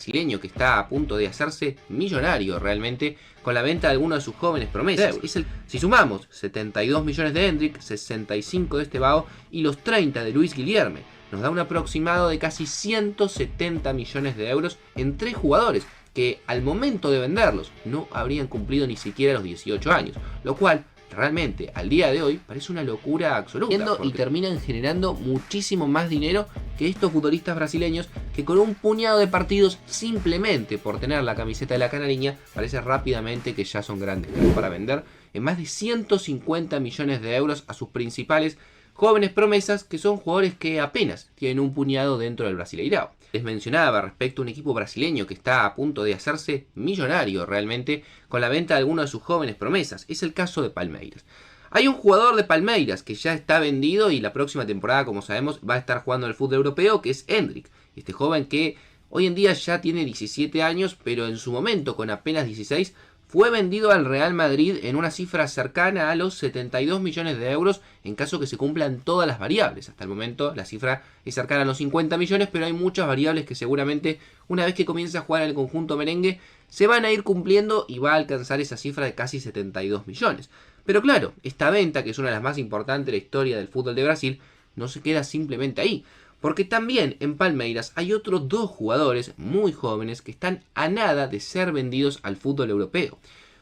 brasileño que está a punto de hacerse millonario realmente con la venta de algunos de sus jóvenes promesas. Si sumamos 72 millones de Endrick, 65 de Estevao y los 30 de Luis Guilherme, nos da un aproximado de casi 170 millones de euros en 3 jugadores que al momento de venderlos no habrían cumplido ni siquiera los 18 años, lo cual realmente al día de hoy parece una locura absoluta y terminan generando muchísimo más dinero que estos futbolistas brasileños que con un puñado de partidos simplemente por tener la camiseta de la canariña parece rápidamente que ya son grandes para vender en más de 150 millones de euros a sus principales jóvenes promesas, que son jugadores que apenas tienen un puñado dentro del Brasileirao. Les mencionaba respecto a un equipo brasileño que está a punto de hacerse millonario realmente con la venta de algunos de sus jóvenes promesas. Es el caso de Palmeiras. Hay un jugador de Palmeiras que ya está vendido y la próxima temporada, como sabemos, va a estar jugando en el fútbol europeo, que es Endrick. Este joven que hoy en día ya tiene 17 años, pero en su momento, con apenas 16, fue vendido al Real Madrid en una cifra cercana a los 72 millones de euros en caso que se cumplan todas las variables. Hasta el momento la cifra es cercana a los 50 millones, pero hay muchas variables que seguramente una vez que comience a jugar en el conjunto merengue se van a ir cumpliendo y va a alcanzar esa cifra de casi 72 millones. Pero claro, esta venta, que es una de las más importantes de la historia del fútbol de Brasil, no se queda simplemente ahí. Porque también en Palmeiras hay otros 2 jugadores muy jóvenes que están a nada de ser vendidos al fútbol europeo.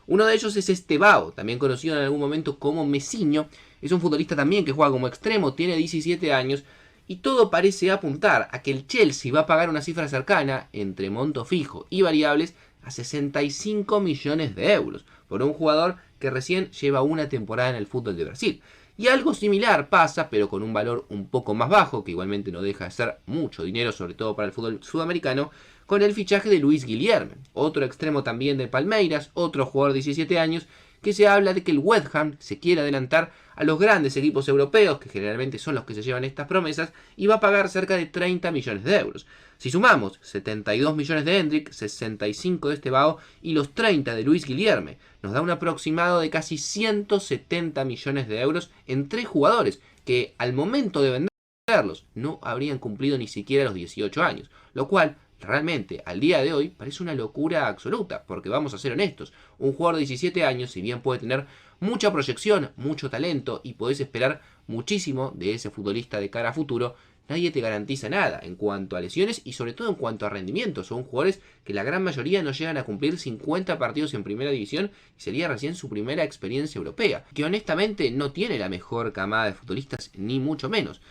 Uno de ellos es Estevao, también conocido en algún momento como Messinho. Es un futbolista también que juega como extremo, tiene 17 años. Y todo parece apuntar a que el Chelsea va a pagar una cifra cercana, entre monto fijo y variables, a 65 millones de euros por un jugador que recién lleva una temporada en el fútbol de Brasil. Y algo similar pasa, pero con un valor un poco más bajo, que igualmente no deja de ser mucho dinero, sobre todo para el fútbol sudamericano, con el fichaje de Luis Guilherme, otro extremo también de Palmeiras, otro jugador de 17 años, que se habla de que el West Ham se quiere adelantar a los grandes equipos europeos, que generalmente son los que se llevan estas promesas, y va a pagar cerca de 30 millones de euros. Si sumamos 72 millones de Endrick, 65 de Estevao y los 30 de Luis Guilherme, nos da un aproximado de casi 170 millones de euros en 3 jugadores que al momento de venderlos no habrían cumplido ni siquiera los 18 años, lo cual realmente al día de hoy parece una locura absoluta, porque vamos a ser honestos, un jugador de 17 años, si bien puede tener mucha proyección, mucho talento y podés esperar muchísimo de ese futbolista de cara a futuro, nadie te garantiza nada en cuanto a lesiones y sobre todo en cuanto a rendimiento. Son jugadores que la gran mayoría no llegan a cumplir 50 partidos en primera división y sería recién su primera experiencia europea, que honestamente no tiene la mejor camada de futbolistas ni mucho menos.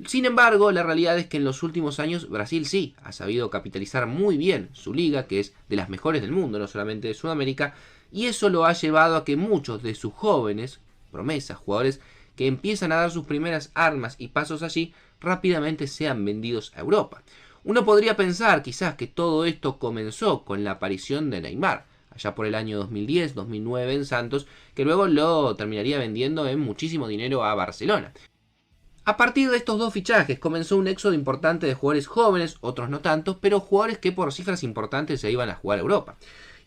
Sin embargo, la realidad es que en los últimos años Brasil sí ha sabido capitalizar muy bien su liga, que es de las mejores del mundo, no solamente de Sudamérica, y eso lo ha llevado a que muchos de sus jóvenes promesas, jugadores que empiezan a dar sus primeras armas y pasos allí, rápidamente sean vendidos a Europa. Uno podría pensar quizás que todo esto comenzó con la aparición de Neymar, allá por el año 2010-2009 en Santos, que luego lo terminaría vendiendo en muchísimo dinero a Barcelona. A partir de estos 2 fichajes comenzó un éxodo importante de jugadores jóvenes, otros no tantos, pero jugadores que por cifras importantes se iban a jugar a Europa.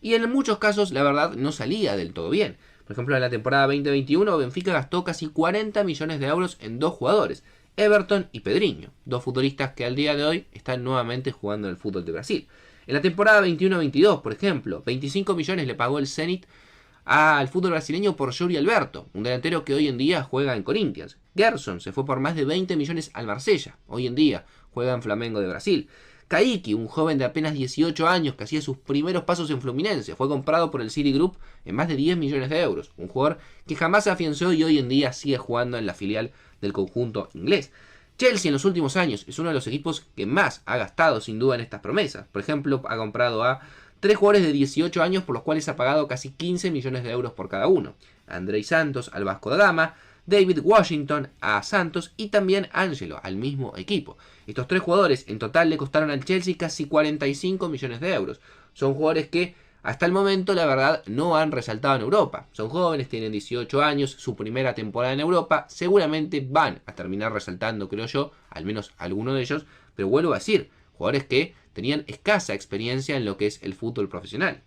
Y en muchos casos la verdad no salía del todo bien. Por ejemplo, en la temporada 2021 Benfica gastó casi 40 millones de euros en 2 jugadores, Everton y Pedrinho, 2 futbolistas que al día de hoy están nuevamente jugando en el fútbol de Brasil. En la temporada 21-22, por ejemplo, 25 millones le pagó el Zenit al fútbol brasileño por Yuri Alberto, un delantero que hoy en día juega en Corinthians. Gerson se fue por más de 20 millones al Marsella, hoy en día juega en Flamengo de Brasil. Kaique, un joven de apenas 18 años que hacía sus primeros pasos en Fluminense, fue comprado por el Citigroup en más de 10 millones de euros. Un jugador que jamás se afianzó y hoy en día sigue jugando en la filial del conjunto inglés. Chelsea en los últimos años es uno de los equipos que más ha gastado sin duda en estas promesas. Por ejemplo, ha comprado a 3 jugadores de 18 años por los cuales ha pagado casi 15 millones de euros por cada uno. Andrei Santos al Vasco da Gama, David Washington a Santos y también Angelo al mismo equipo. Estos 3 jugadores en total le costaron al Chelsea casi 45 millones de euros. Son jugadores que hasta el momento la verdad no han resaltado en Europa. Son jóvenes, tienen 18 años, su primera temporada en Europa. Seguramente van a terminar resaltando, creo yo, al menos alguno de ellos. Pero vuelvo a decir, jugadores que tenían escasa experiencia en lo que es el fútbol profesional.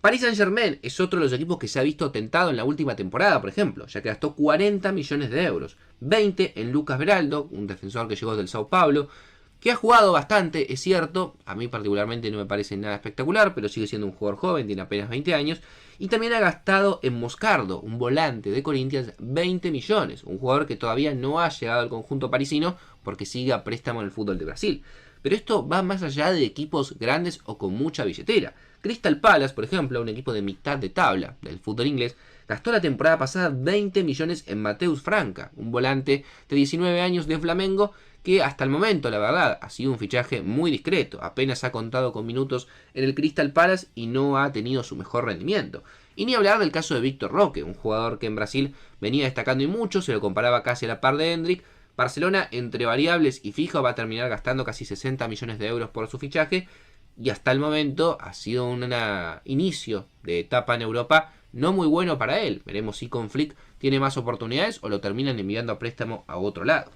Paris Saint-Germain es otro de los equipos que se ha visto tentado en la última temporada, por ejemplo, ya que gastó 40 millones de euros, 20 en Lucas Beraldo, un defensor que llegó del Sao Paulo, que ha jugado bastante, es cierto, a mí particularmente no me parece nada espectacular, pero sigue siendo un jugador joven, tiene apenas 20 años, y también ha gastado en Moscardo, un volante de Corinthians, 20 millones, un jugador que todavía no ha llegado al conjunto parisino porque sigue a préstamo en el fútbol de Brasil. Pero esto va más allá de equipos grandes o con mucha billetera. Crystal Palace, por ejemplo, un equipo de mitad de tabla del fútbol inglés, gastó la temporada pasada 20 millones en Mateus Franca, un volante de 19 años de Flamengo que hasta el momento, la verdad, ha sido un fichaje muy discreto. Apenas ha contado con minutos en el Crystal Palace y no ha tenido su mejor rendimiento. Y ni hablar del caso de Víctor Roque, un jugador que en Brasil venía destacando y mucho, se lo comparaba casi a la par de Hendrick. Barcelona, entre variables y fijo, va a terminar gastando casi 60 millones de euros por su fichaje. Y hasta el momento ha sido un inicio de etapa en Europa no muy bueno para él. Veremos si con Flick tiene más oportunidades o lo terminan enviando a préstamo a otro lado.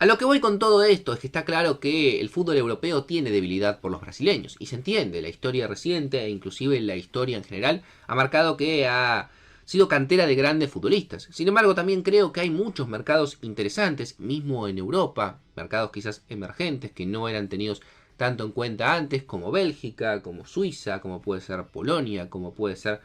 A lo que voy con todo esto es que está claro que el fútbol europeo tiene debilidad por los brasileños, y se entiende, la historia reciente e inclusive la historia en general ha marcado que ha sido cantera de grandes futbolistas. Sin embargo, también creo que hay muchos mercados interesantes, mismo en Europa, mercados quizás emergentes que no eran tenidos tanto en cuenta antes, como Bélgica, como Suiza, como puede ser Polonia, como puede ser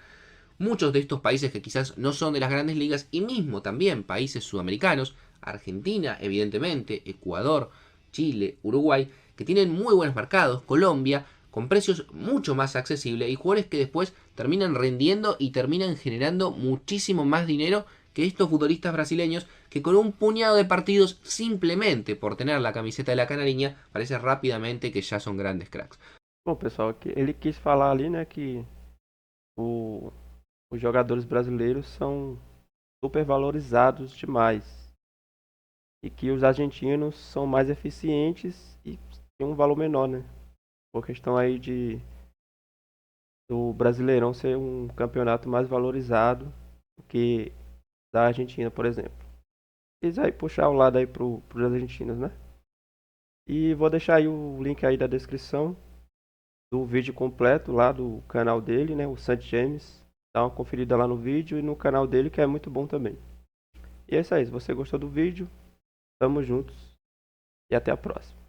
muchos de estos países que quizás no son de las grandes ligas, y mismo también países sudamericanos, Argentina, evidentemente, Ecuador, Chile, Uruguay, que tienen muy buenos mercados, Colombia, con precios mucho más accesibles y jugadores que después terminan rendiendo y terminan generando muchísimo más dinero que estos futbolistas brasileños que con un puñado de partidos simplemente por tener la camiseta de la canariña parece rápidamente que ya son grandes cracks. Bom, pessoal, ele quis falar ali, né, que o, os jogadores brasileiros são supervalorizados demais e que os argentinos são mais eficientes e têm um valor menor, né? Por questão aí de do Brasileirão ser um campeonato mais valorizado do que da Argentina, por exemplo. Quis aí puxar o lado aí pros argentinos, né? E vou deixar aí o link aí da descrição do vídeo completo lá do canal dele, né? O St. James. Dá uma conferida lá no vídeo e no canal dele, que é muito bom também. E é isso aí. Se você gostou do vídeo, tamo juntos e até a próxima.